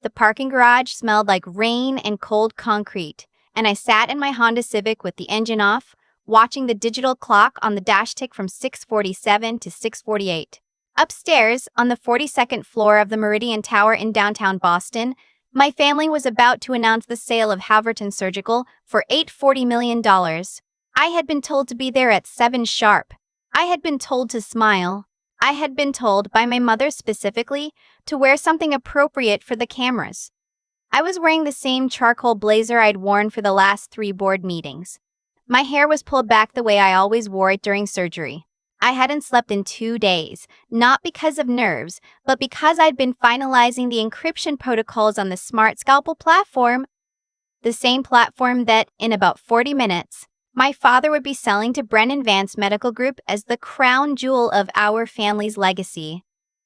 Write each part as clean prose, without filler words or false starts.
The parking garage smelled like rain and cold concrete, and I sat in my Honda Civic with the engine off, watching the digital clock on the dash tick from 6:47 to 6:48. Upstairs, on the 42nd floor of the Meridian Tower in downtown Boston, my family was about to announce the sale of Halverton Surgical for $840 million. I had been told to be there at 7 sharp. I had been told to smile. I had been told by my mother specifically to wear something appropriate for the cameras. I was wearing the same charcoal blazer I'd worn for the last 3 board meetings. My hair was pulled back the way I always wore it during surgery. I hadn't slept in 2 days, not because of nerves, but because I'd been finalizing the encryption protocols on the SmartScalpel platform, the same platform that, in about 40 minutes, my father would be selling to Brennan Vance Medical Group as the crown jewel of our family's legacy.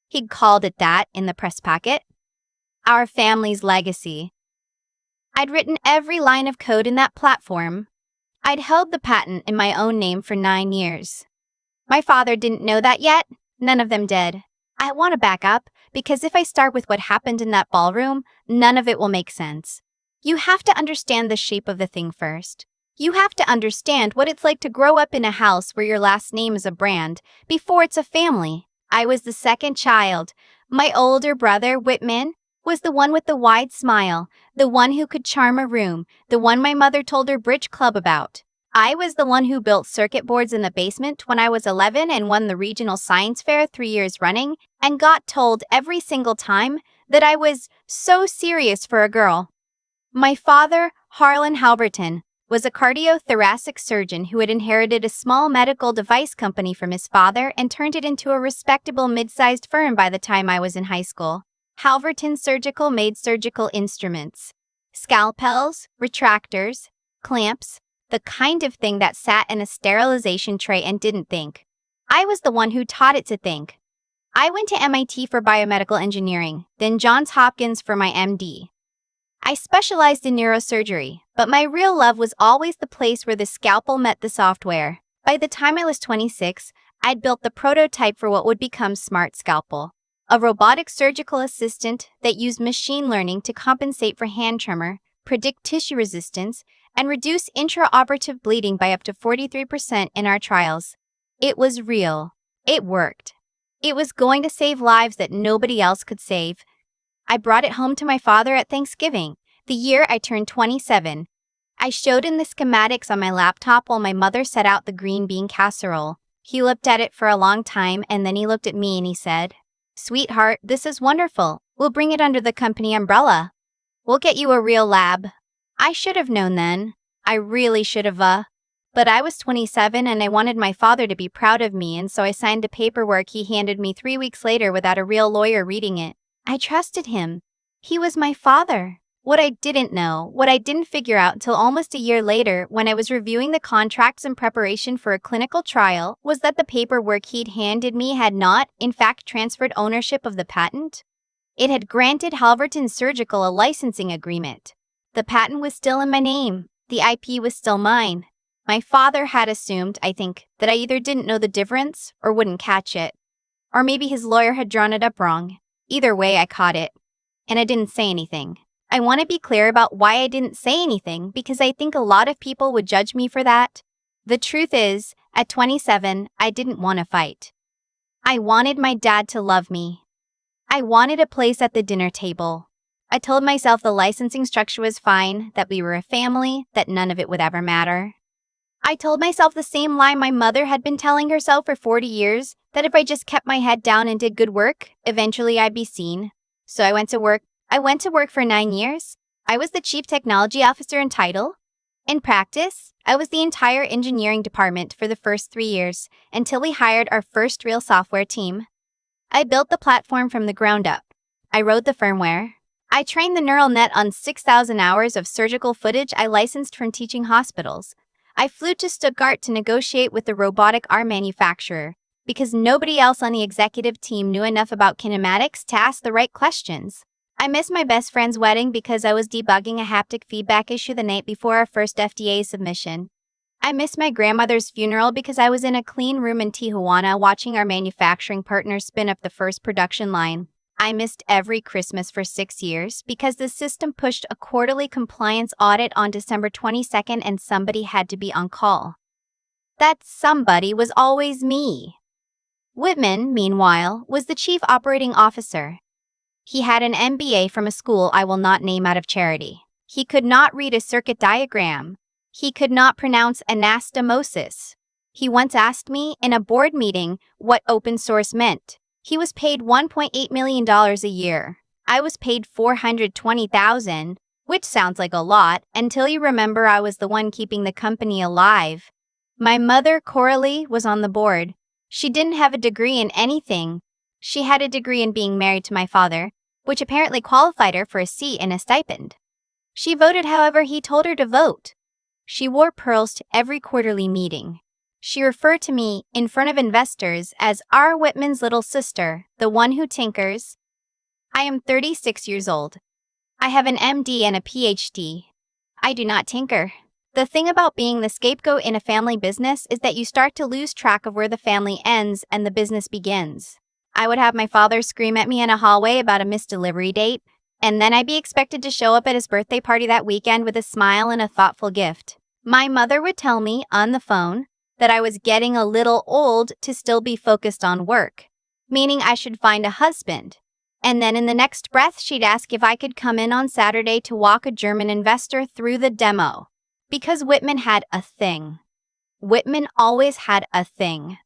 He'd called it that in the press packet. Our family's legacy. I'd written every line of code in that platform. I'd held the patent in my own name for 9 years. My father didn't know that yet. None of them did. I want to back up, because if I start with what happened in that ballroom, none of it will make sense. You have to understand the shape of the thing first. You have to understand what it's like to grow up in a house where your last name is a brand, before it's a family. I was the second child. My older brother, Whitman, was the one with the wide smile, the one who could charm a room, the one my mother told her bridge club about. I was the one who built circuit boards in the basement when I was 11 and won the regional science fair 3 years running, and got told every single time that I was so serious for a girl. My father, Harlan Halverton, was a cardiothoracic surgeon who had inherited a small medical device company from his father and turned it into a respectable mid-sized firm by the time I was in high school. Halverton Surgical made surgical instruments, scalpels, retractors, clamps, the kind of thing that sat in a sterilization tray and didn't think. I was the one who taught it to think. I went to MIT for biomedical engineering, then Johns Hopkins for my MD. I specialized in neurosurgery, but my real love was always the place where the scalpel met the software. By the time I was 26, I'd built the prototype for what would become SmartScalpel, a robotic surgical assistant that used machine learning to compensate for hand tremor, predict tissue resistance, and reduce intraoperative bleeding by up to 43% in our trials. It was real. It worked. It was going to save lives that nobody else could save. I brought it home to my father at Thanksgiving, the year I turned 27. I showed him the schematics on my laptop while my mother set out the green bean casserole. He looked at it for a long time and then he looked at me and he said, "Sweetheart, this is wonderful. We'll bring it under the company umbrella. We'll get you a real lab." I should have known then. I really should have. But I was 27 and I wanted my father to be proud of me, and so I signed the paperwork he handed me 3 weeks later without a real lawyer reading it. I trusted him. He was my father. What I didn't know, what I didn't figure out till almost a year later when I was reviewing the contracts in preparation for a clinical trial, was that the paperwork he'd handed me had not, in fact, transferred ownership of the patent. It had granted Halverton Surgical a licensing agreement. The patent was still in my name. The IP was still mine. My father had assumed, I think, that I either didn't know the difference or wouldn't catch it. Or maybe his lawyer had drawn it up wrong. Either way, I caught it. And I didn't say anything. I want to be clear about why I didn't say anything, because I think a lot of people would judge me for that. The truth is, at 27, I didn't want to fight. I wanted my dad to love me. I wanted a place at the dinner table. I told myself the licensing structure was fine, that we were a family, that none of it would ever matter. I told myself the same lie my mother had been telling herself for 40 years, that if I just kept my head down and did good work, eventually I'd be seen. So I went to work. I went to work for 9 years. I was the chief technology officer in title. In practice, I was the entire engineering department for the first 3 years, until we hired our first real software team. I built the platform from the ground up. I wrote the firmware. I trained the neural net on 6,000 hours of surgical footage I licensed from teaching hospitals. I flew to Stuttgart to negotiate with the robotic arm manufacturer, because nobody else on the executive team knew enough about kinematics to ask the right questions. I missed my best friend's wedding because I was debugging a haptic feedback issue the night before our first FDA submission. I missed my grandmother's funeral because I was in a clean room in Tijuana watching our manufacturing partner spin up the first production line. I missed every Christmas for 6 years because the system pushed a quarterly compliance audit on December 22nd and somebody had to be on call. That somebody was always me. Whitman, meanwhile, was the chief operating officer. He had an MBA from a school I will not name out of charity. He could not read a circuit diagram. He could not pronounce anastomosis. He once asked me in a board meeting what open source meant. He was paid $1.8 million a year. I was paid $420,000, which sounds like a lot until you remember I was the one keeping the company alive. My mother, Coralie, was on the board. She didn't have a degree in anything. She had a degree in being married to my father, which apparently qualified her for a seat and a stipend. She voted however he told her to vote. She wore pearls to every quarterly meeting. She referred to me, in front of investors, as R. Whitman's little sister, the one who tinkers. I am 36 years old. I have an MD and a PhD. I do not tinker. The thing about being the scapegoat in a family business is that you start to lose track of where the family ends and the business begins. I would have my father scream at me in a hallway about a missed delivery date, and then I'd be expected to show up at his birthday party that weekend with a smile and a thoughtful gift. My mother would tell me on the phone that I was getting a little old to still be focused on work, meaning I should find a husband. And then in the next breath, she'd ask if I could come in on Saturday to walk a German investor through the demo. Because Whitman had a thing. Whitman always had a thing.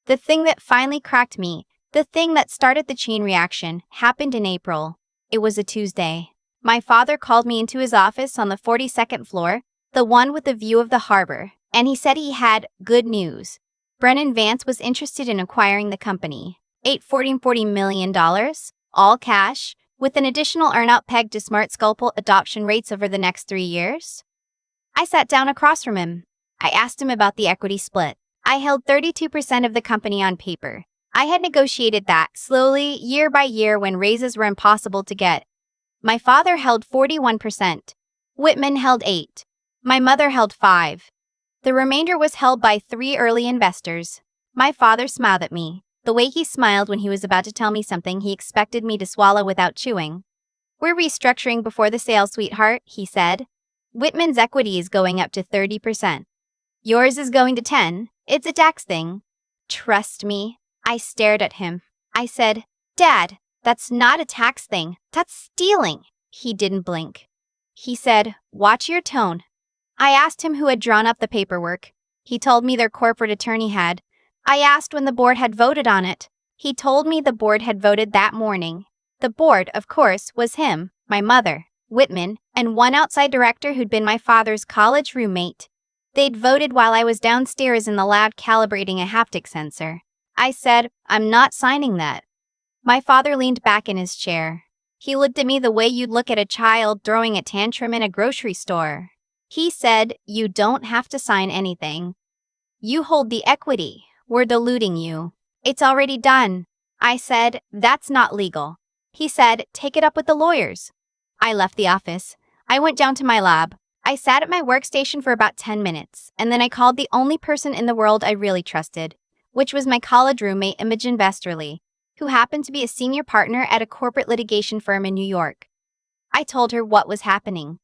The thing that finally cracked me, the thing that started the chain reaction, happened in April. It was a Tuesday. My father called me into his office on the 42nd floor, the one with the view of the harbor, and he said he had good news. Brennan Vance was interested in acquiring the company. $840 million, all cash, with an additional earnout pegged to SmartScalpel adoption rates over the next 3 years. I sat down across from him. I asked him about the equity split. I held 32% of the company on paper. I had negotiated that slowly, year by year, when raises were impossible to get. My father held 41%. Whitman held 8%. My mother held 5%. The remainder was held by 3 early investors. My father smiled at me, the way he smiled when he was about to tell me something he expected me to swallow without chewing. "We're restructuring before the sale, sweetheart," he said. "Whitman's equity is going up to 30%. Yours is going to 10%. It's a tax thing." "Trust me." I stared at him. I said, "Dad, that's not a tax thing. That's stealing." He didn't blink. He said, "Watch your tone." I asked him who had drawn up the paperwork. He told me their corporate attorney had. I asked when the board had voted on it. He told me the board had voted that morning. The board, of course, was him, my mother, Whitman, and one outside director who'd been my father's college roommate. They'd voted while I was downstairs in the lab calibrating a haptic sensor. I said, "I'm not signing that." My father leaned back in his chair. He looked at me the way you'd look at a child throwing a tantrum in a grocery store. He said, "You don't have to sign anything. You hold the equity. We're diluting you. It's already done." I said, "That's not legal." He said, "Take it up with the lawyers." I left the office. I went down to my lab. I sat at my workstation for about 10 minutes, and then I called the only person in the world I really trusted, which was my college roommate Imogen Vesterly, who happened to be a senior partner at a corporate litigation firm in New York. I told her what was happening.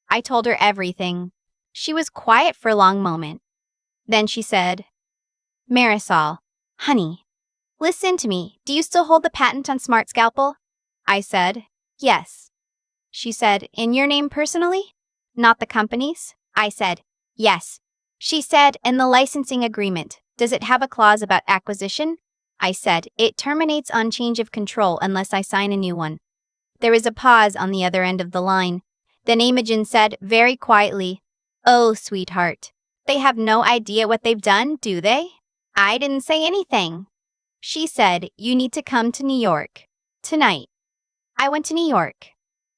I told her everything. She was quiet for a long moment. Then she said, "Marisol, honey, listen to me. Do you still hold the patent on SmartScalpel?" I said, "Yes." She said, "In your name personally? Not the company's?" I said, "Yes." She said, "And the licensing agreement, does it have a clause about acquisition?" I said, "It terminates on change of control unless I sign a new one." There was a pause on the other end of the line. Then Imogen said, very quietly, "Oh, sweetheart, they have no idea what they've done, do they?" I didn't say anything. She said, "You need to come to New York. Tonight." I went to New York.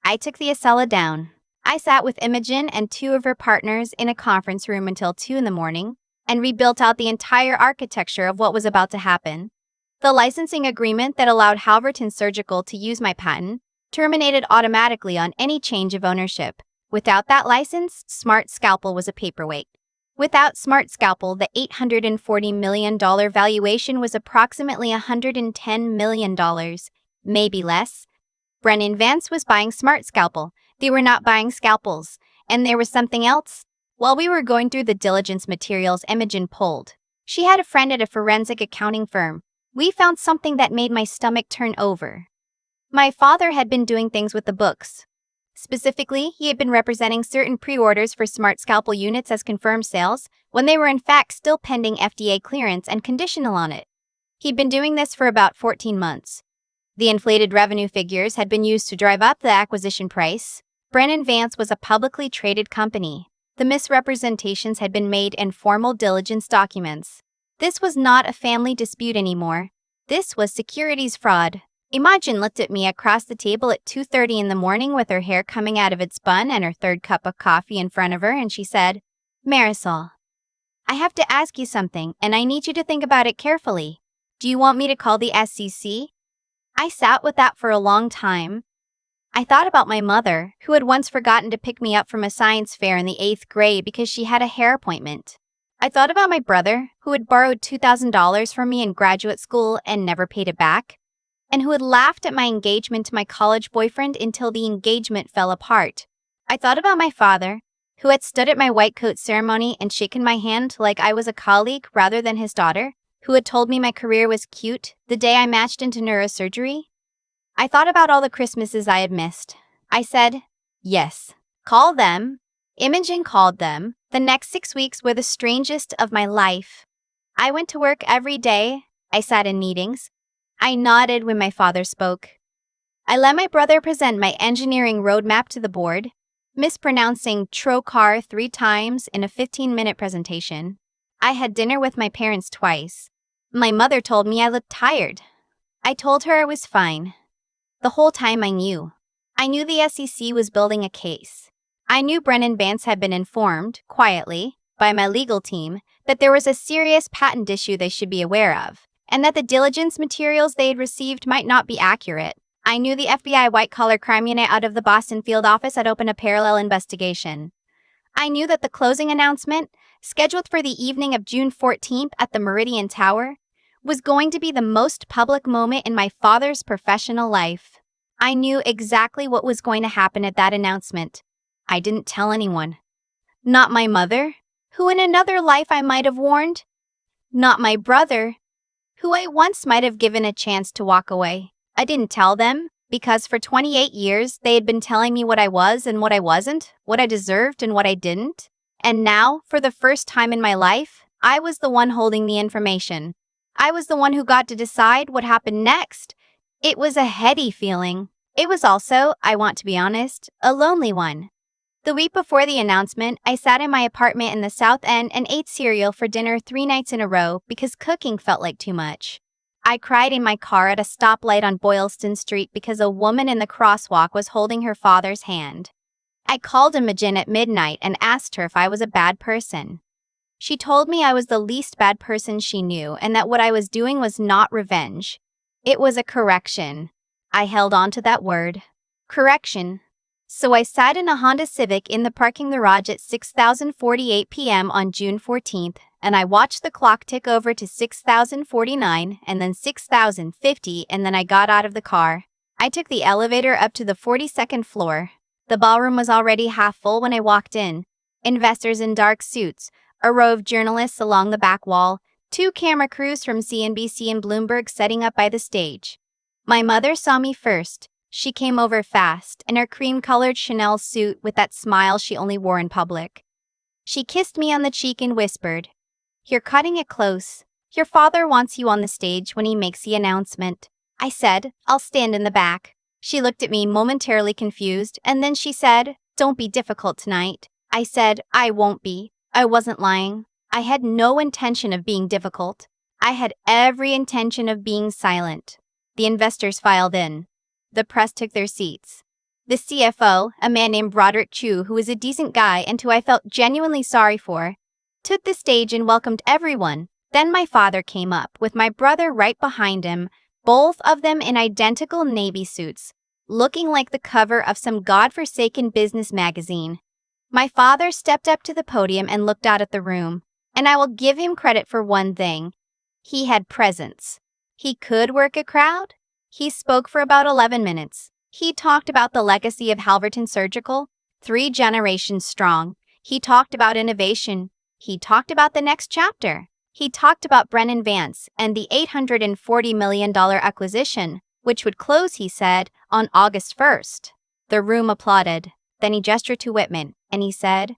I took the Acela down. I sat with Imogen and 2 of her partners in a conference room until 2 in the morning and rebuilt out the entire architecture of what was about to happen. The licensing agreement that allowed Halverton Surgical to use my patent terminated automatically on any change of ownership. Without that license, SmartScalpel was a paperweight. Without SmartScalpel, the $840 million valuation was approximately $110 million, maybe less. Brennan Vance was buying SmartScalpel. They were not buying scalpels. And there was something else. While we were going through the diligence materials Imogen pulled, she had a friend at a forensic accounting firm. We found something that made my stomach turn over. My father had been doing things with the books. Specifically, he had been representing certain pre-orders for SmartScalpel units as confirmed sales when they were in fact still pending FDA clearance and conditional on it. He'd been doing this for about 14 months. The inflated revenue figures had been used to drive up the acquisition price. Brennan Vance was a publicly traded company. The misrepresentations had been made in formal diligence documents. This was not a family dispute anymore. This was securities fraud. Imogen looked at me across the table at 2:30 in the morning with her hair coming out of its bun and her third cup of coffee in front of her, and she said, "Marisol, I have to ask you something, and I need you to think about it carefully. Do you want me to call the SEC?" I sat with that for a long time. I thought about my mother, who had once forgotten to pick me up from a science fair in the 8th grade because she had a hair appointment. I thought about my brother, who had borrowed $2,000 from me in graduate school and never paid it back, and who had laughed at my engagement to my college boyfriend until the engagement fell apart. I thought about my father, who had stood at my white coat ceremony and shaken my hand like I was a colleague rather than his daughter, who had told me my career was cute the day I matched into neurosurgery. I thought about all the Christmases I had missed. I said, yes, call them. Imogen called them. The next 6 weeks were the strangest of my life. I went to work every day. I sat in meetings. I nodded when my father spoke. I let my brother present my engineering roadmap to the board, mispronouncing trocar 3 times in a 15-minute presentation. I had dinner with my parents twice. My mother told me I looked tired. I told her I was fine. The whole time I knew. I knew the SEC was building a case. I knew Brennan Vance had been informed, quietly, by my legal team, that there was a serious patent issue they should be aware of, and that the diligence materials they had received might not be accurate. I knew the FBI white-collar crime unit out of the Boston field office had opened a parallel investigation. I knew that the closing announcement, scheduled for the evening of June 14th at the Meridian Tower, was going to be the most public moment in my father's professional life. I knew exactly what was going to happen at that announcement. I didn't tell anyone. Not my mother, who in another life I might have warned. Not my brother, who I once might have given a chance to walk away. I didn't tell them, because for 28 years they had been telling me what I was and what I wasn't, what I deserved and what I didn't. And now, for the first time in my life, I was the one holding the information. I was the one who got to decide what happened next. It was a heady feeling. It was also, I want to be honest, a lonely one. The week before the announcement, I sat in my apartment in the South End and ate cereal for dinner 3 nights in a row because cooking felt like too much. I cried in my car at a stoplight on Boylston Street because a woman in the crosswalk was holding her father's hand. I called Imogen at midnight and asked her if I was a bad person. She told me I was the least bad person she knew and that what I was doing was not revenge. It was a correction. I held on to that word. Correction. So I sat in a Honda Civic in the parking garage at 6:48 p.m. on June 14th, and I watched the clock tick over to 6:49 and then 6:50, and then I got out of the car. I took the elevator up to the 42nd floor. The ballroom was already half full when I walked in. Investors in dark suits, a row of journalists along the back wall, 2 camera crews from CNBC and Bloomberg setting up by the stage. My mother saw me first. She came over fast, in her cream-colored Chanel suit with that smile she only wore in public. She kissed me on the cheek and whispered, "You're cutting it close. Your father wants you on the stage when he makes the announcement." I said, "I'll stand in the back." She looked at me momentarily confused, and then she said, "Don't be difficult tonight." I said, "I won't be." I wasn't lying. I had no intention of being difficult. I had every intention of being silent. The investors filed in. The press took their seats. The CFO, a man named Roderick Chu, who was a decent guy and who I felt genuinely sorry for, took the stage and welcomed everyone. Then my father came up, with my brother right behind him, both of them in identical Navy suits, looking like the cover of some godforsaken business magazine. My father stepped up to the podium and looked out at the room, and I will give him credit for one thing. He had presence. He could work a crowd. He spoke for about 11 minutes. He talked about the legacy of Halverton Surgical, 3 generations strong. He talked about innovation. He talked about the next chapter. He talked about Brennan Vance and the $840 million acquisition, which would close, he said, on August 1st. The room applauded. Then he gestured to Whitman, and he said,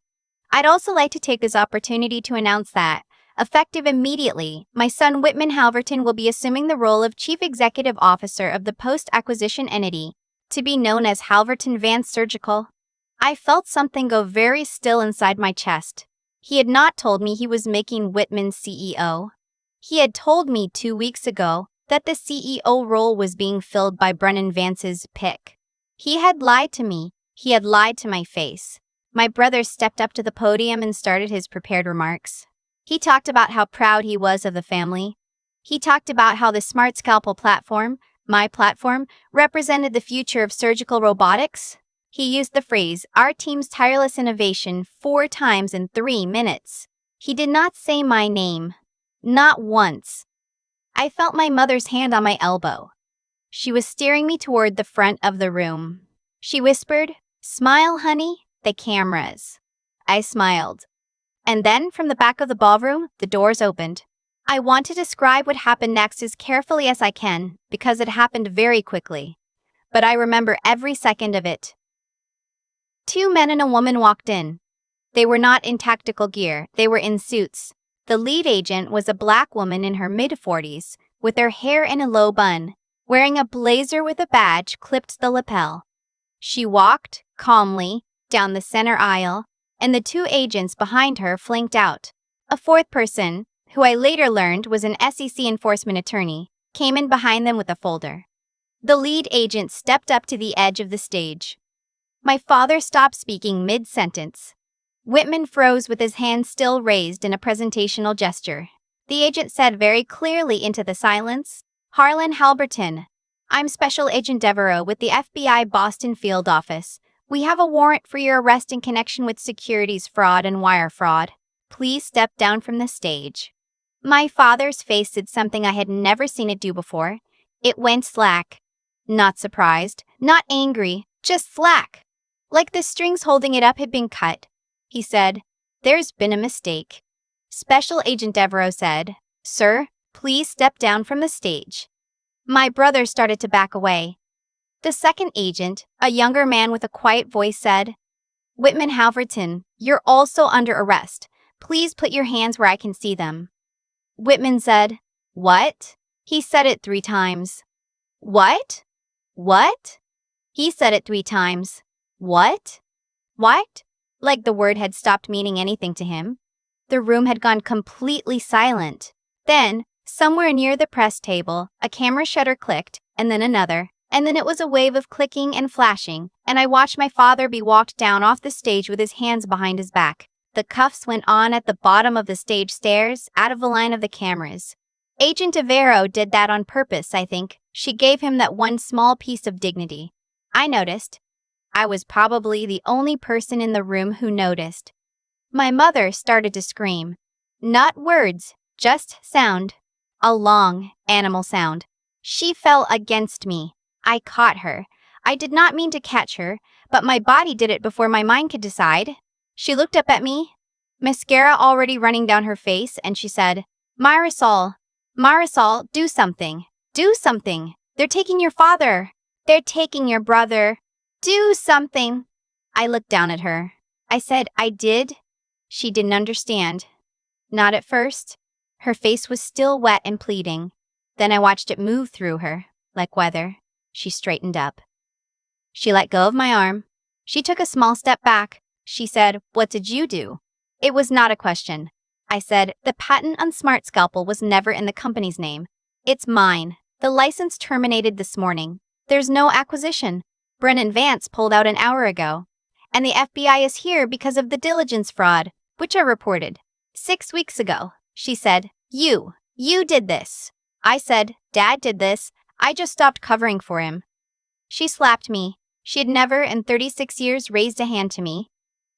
"I'd also like to take this opportunity to announce that, effective immediately, my son Whitman Halverton will be assuming the role of Chief Executive Officer of the post-acquisition entity, to be known as Halverton Vance Surgical." I felt something go very still inside my chest. He had not told me he was making Whitman CEO. He had told me 2 weeks ago that the CEO role was being filled by Brennan Vance's pick. He had lied to me. He had lied to my face. My brother stepped up to the podium and started his prepared remarks. He talked about how proud he was of the family. He talked about how the SmartScalpel platform, my platform, represented the future of surgical robotics. He used the phrase, "our team's tireless innovation," 4 times in 3 minutes. He did not say my name. Not once. I felt my mother's hand on my elbow. She was steering me toward the front of the room. She whispered, "Smile, honey, the cameras." I smiled. And then, from the back of the ballroom, the doors opened. I want to describe what happened next as carefully as I can, because it happened very quickly. But I remember every second of it. 2 men and a woman walked in. They were not in tactical gear, they were in suits. The lead agent was a black woman in her mid-40s, with her hair in a low bun, wearing a blazer with a badge clipped to the lapel. She walked, calmly, down the center aisle, and the 2 agents behind her flanked out. A 4th person, who I later learned was an SEC enforcement attorney, came in behind them with a folder. The lead agent stepped up to the edge of the stage. My father stopped speaking mid-sentence. Whitman froze with his hand still raised in a presentational gesture. The agent said very clearly into the silence, "Harlan Halverton. I'm Special Agent Devereaux with the FBI Boston Field Office. We have a warrant for your arrest in connection with securities fraud and wire fraud. Please step down from the stage." My father's face did something I had never seen it do before. It went slack. Not surprised, not angry, just slack. Like the strings holding it up had been cut. He said, "There's been a mistake." Special Agent Devereaux said, "Sir, please step down from the stage." My brother started to back away. The second agent, a younger man with a quiet voice, said, "Whitman Halverton, you're also under arrest. Please put your hands where I can see them." Whitman said, "What?" He said it 3 times. "What? What?" He said it 3 times. "What? What?" Like the word had stopped meaning anything to him. The room had gone completely silent. Then, somewhere near the press table, a camera shutter clicked, and then another, and then it was a wave of clicking and flashing, and I watched my father be walked down off the stage with his hands behind his back. The cuffs went on at the bottom of the stage stairs, out of the line of the cameras. Agent Devereaux did that on purpose, I think. She gave him that one small piece of dignity. I noticed. I was probably the only person in the room who noticed. My mother started to scream. Not words, just sound. A long, animal sound. She fell against me. I caught her. I did not mean to catch her, but my body did it before my mind could decide. She looked up at me, mascara already running down her face, and she said, Marisol, do something. Do something. They're taking your father. They're taking your brother. Do something." I looked down at her. I said, "I did." She didn't understand. Not at first. Her face was still wet and pleading. Then I watched it move through her, like weather. She straightened up. She let go of my arm. She took a small step back. She said, "What did you do?" It was not a question. I said, "The patent on SmartScalpel was never in the company's name. It's mine. The license terminated this morning. There's no acquisition. Brennan Vance pulled out an hour ago. And the FBI is here because of the diligence fraud, which I reported 6 weeks ago." She said, You did this." I said, "Dad did this. I just stopped covering for him." She slapped me. She had never in 36 years raised a hand to me.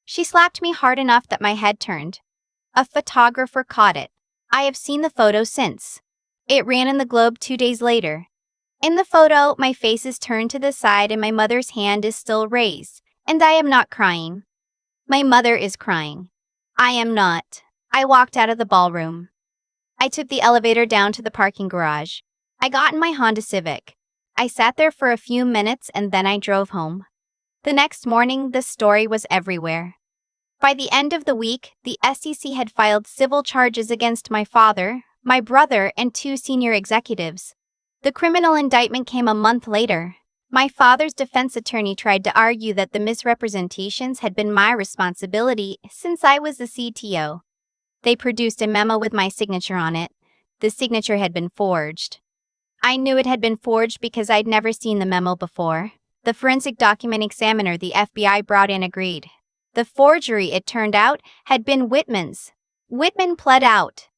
She slapped me hard enough that my head turned. A photographer caught it. I have seen the photo since. It ran in the Globe 2 days later. In the photo, my face is turned to the side and my mother's hand is still raised, and I am not crying. My mother is crying. I am not. I walked out of the ballroom. I took the elevator down to the parking garage. I got in my Honda Civic. I sat there for a few minutes and then I drove home. The next morning, the story was everywhere. By the end of the week, the SEC had filed civil charges against my father, my brother, and 2 senior executives. The criminal indictment came a month later. My father's defense attorney tried to argue that the misrepresentations had been my responsibility since I was the CTO. They produced a memo with my signature on it. The signature had been forged. I knew it had been forged because I'd never seen the memo before. The forensic document examiner the FBI brought in agreed. The forgery, it turned out, had been Whitman's. Whitman pled out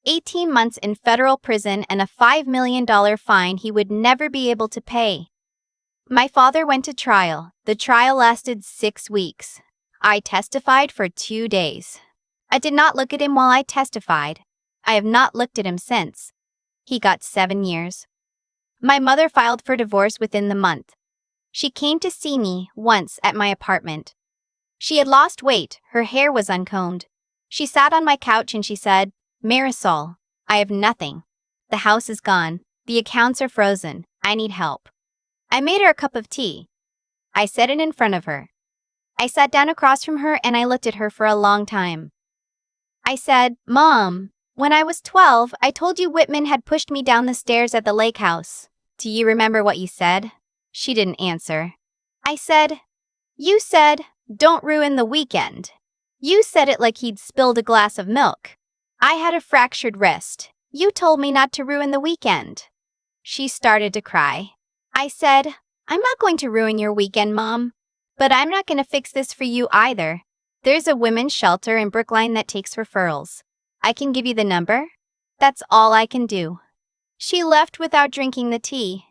18 months in federal prison and a $5 million fine he would never be able to pay. My father went to trial. The trial lasted 6 weeks. I testified for 2 days. I did not look at him while I testified. I have not looked at him since. He got 7 years. My mother filed for divorce within the month. She came to see me once at my apartment. She had lost weight, her hair was uncombed. She sat on my couch and she said, "Marisol, I have nothing. The house is gone. The accounts are frozen. I need help." I made her a cup of tea. I set it in front of her. I sat down across from her and I looked at her for a long time. I said, "Mom, when I was 12, I told you Whitman had pushed me down the stairs at the lake house. Do you remember what you said?" She didn't answer. I said, "You said, 'Don't ruin the weekend.' You said it like he'd spilled a glass of milk. I had a fractured wrist. You told me not to ruin the weekend." She started to cry. I said, "I'm not going to ruin your weekend, Mom. But I'm not going to fix this for you either. There's a women's shelter in Brookline that takes referrals. I can give you the number. That's all I can do." She left without drinking the tea.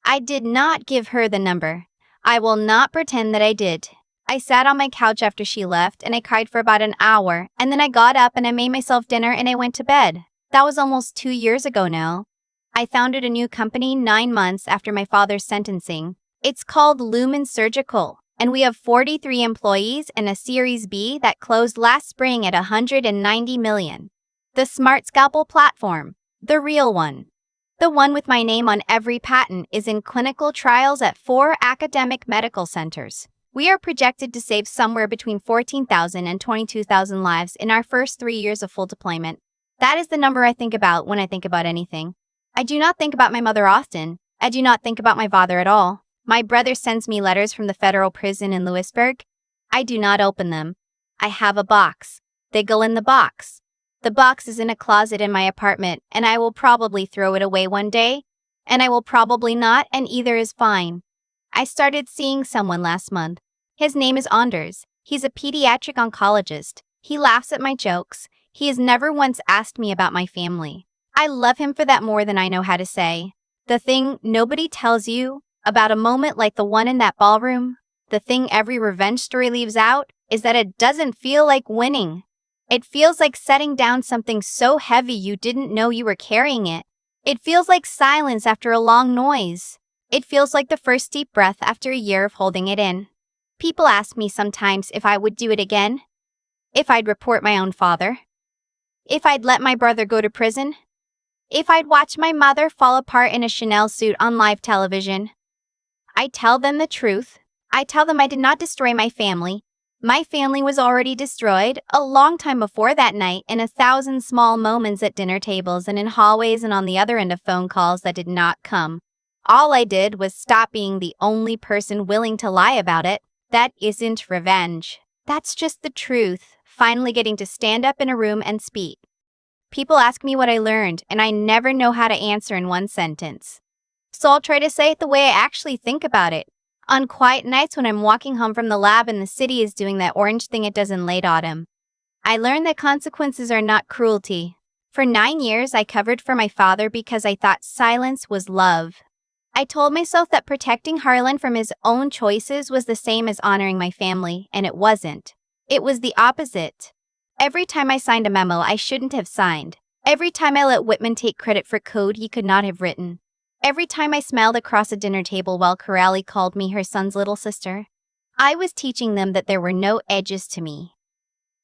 I did not give her the number. I will not pretend that I did. I sat on my couch after she left and I cried for about an hour, and then I got up and I made myself dinner and I went to bed. That was almost 2 years ago now. I founded a new company 9 months after my father's sentencing. It's called Lumen Surgical, and we have 43 employees and a Series B that closed last spring at $190 million. The SmartScalpel platform, the real one. The one with my name on every patent is in clinical trials at 4 academic medical centers. We are projected to save somewhere between 14,000 and 22,000 lives in our first 3 years of full deployment. That is the number I think about when I think about anything. I do not think about my mother often. I do not think about my father at all. My brother sends me letters from the federal prison in Lewisburg. I do not open them. I have a box. They go in the box. The box is in a closet in my apartment, and I will probably throw it away one day, and I will probably not, and either is fine. I started seeing someone last month. His name is Anders. He's a pediatric oncologist. He laughs at my jokes. He has never once asked me about my family. I love him for that more than I know how to say. The thing nobody tells you about a moment like the one in that ballroom, the thing every revenge story leaves out, is that it doesn't feel like winning. It feels like setting down something so heavy you didn't know you were carrying it. It feels like silence after a long noise. It feels like the first deep breath after a year of holding it in. People ask me sometimes if I would do it again. If I'd report my own father. If I'd let my brother go to prison. If I'd watch my mother fall apart in a Chanel suit on live television. I tell them the truth. I tell them I did not destroy my family. My family was already destroyed a long time before that night in 1,000 small moments at dinner tables and in hallways and on the other end of phone calls that did not come. All I did was stop being the only person willing to lie about it. That isn't revenge. That's just the truth, finally getting to stand up in a room and speak. People ask me what I learned, and I never know how to answer in one sentence. So I'll try to say it the way I actually think about it. On quiet nights when I'm walking home from the lab and the city is doing that orange thing it does in late autumn. I learned that consequences are not cruelty. For 9 years, I covered for my father because I thought silence was love. I told myself that protecting Harlan from his own choices was the same as honoring my family, and it wasn't. It was the opposite. Every time I signed a memo I shouldn't have signed. Every time I let Whitman take credit for code he could not have written. Every time I smiled across a dinner table while Coralie called me her son's little sister, I was teaching them that there were no edges to me,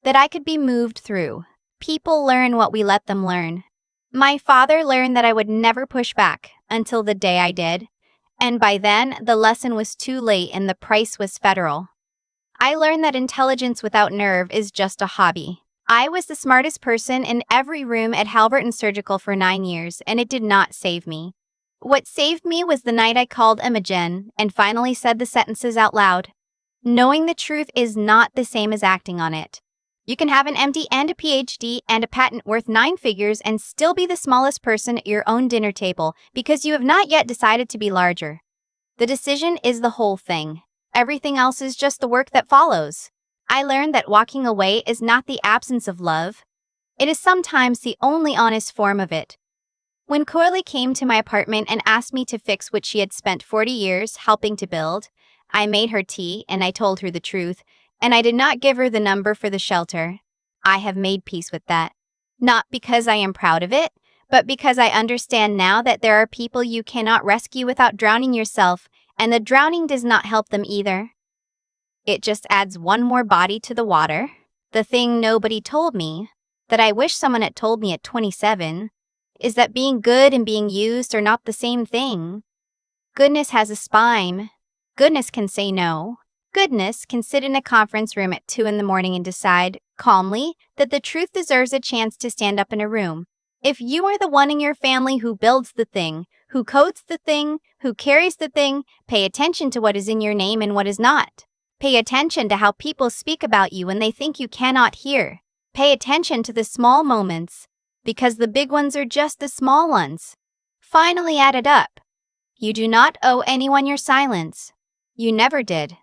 that I could be moved through. People learn what we let them learn. My father learned that I would never push back until the day I did, and by then the lesson was too late and the price was federal. I learned that intelligence without nerve is just a hobby. I was the smartest person in every room at Halberton Surgical for 9 years, and it did not save me. What saved me was the night I called Imogen and finally said the sentences out loud. Knowing the truth is not the same as acting on it. You can have an MD and a PhD and a patent worth 9 figures and still be the smallest person at your own dinner table because you have not yet decided to be larger. The decision is the whole thing. Everything else is just the work that follows. I learned that walking away is not the absence of love. It is sometimes the only honest form of it. When Coralie came to my apartment and asked me to fix what she had spent 40 years helping to build, I made her tea and I told her the truth, and I did not give her the number for the shelter. I have made peace with that. Not because I am proud of it, but because I understand now that there are people you cannot rescue without drowning yourself, and the drowning does not help them either. It just adds one more body to the water. The thing nobody told me, that I wish someone had told me at 27, is that being good and being used are not the same thing. Goodness has a spine. Goodness can say no. Goodness can sit in a conference room at 2 in the morning and decide, calmly, that the truth deserves a chance to stand up in a room. If you are the one in your family who builds the thing, who codes the thing, who carries the thing, pay attention to what is in your name and what is not. Pay attention to how people speak about you when they think you cannot hear. Pay attention to the small moments, because the big ones are just the small ones. Finally add it up. You do not owe anyone your silence. You never did.